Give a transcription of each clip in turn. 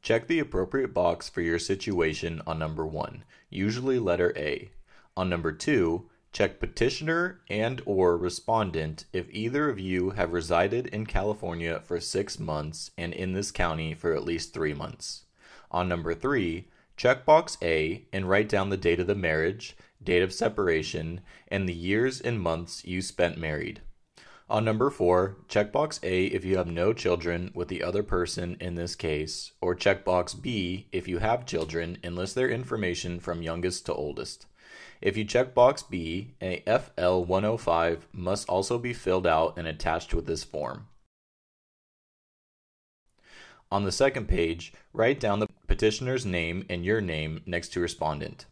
Check the appropriate box for your situation on number 1, usually letter A. On number 2, check petitioner and/or respondent if either of you have resided in California for 6 months and in this county for at least 3 months. On number 3, check box A and write down the date of the marriage, date of separation, and the years and months you spent married. On number 4, check box A if you have no children with the other person in this case, or check box B if you have children and list their information from youngest to oldest. If you check box B, a FL 105 must also be filled out and attached with this form. On the second page, write down the petitioner's name and your name next to respondent.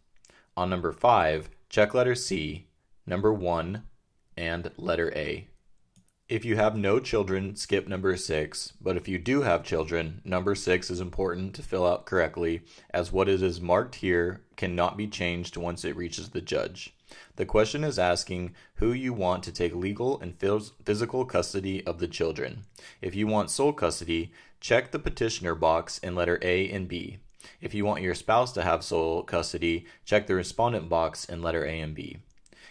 On number 5, check letter C, number 1, and letter A. If you have no children, skip number 6, but if you do have children, number 6 is important to fill out correctly, as what it is marked here cannot be changed once it reaches the judge. The question is asking who you want to take legal and physical custody of the children. If you want sole custody, check the petitioner box in letter A and B. If you want your spouse to have sole custody, check the respondent box in letter A and B.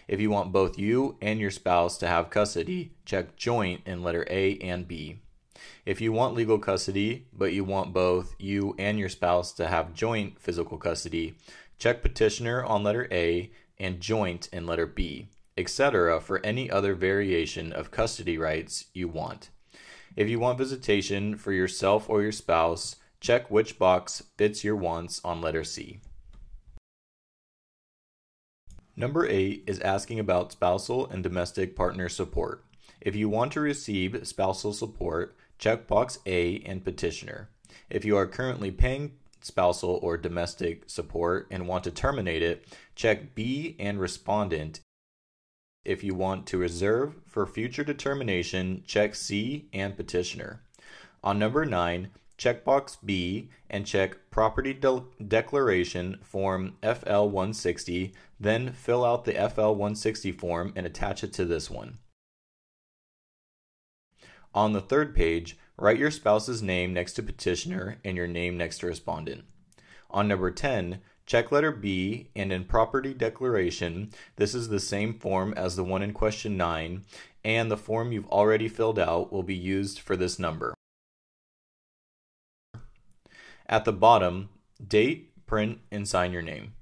If you want both you and your spouse to have custody, check joint in letter A and B. If you want legal custody, but you want both you and your spouse to have joint physical custody, check petitioner on letter A and joint in letter B, etc. for any other variation of custody rights you want. If you want visitation for yourself or your spouse, check which box fits your wants on letter C. Number 8 is asking about spousal and domestic partner support. If you want to receive spousal support, check box A and petitioner. If you are currently paying spousal or domestic support and want to terminate it, check B and respondent. If you want to reserve for future determination, check C and petitioner. On number 9, check box B and check Property Declaration Form FL 160, then fill out the FL 160 form and attach it to this one. On the third page, write your spouse's name next to petitioner and your name next to respondent. On number 10, check letter B, and in Property Declaration, this is the same form as the one in question 9, and the form you've already filled out will be used for this number. At the bottom, date, print, and sign your name.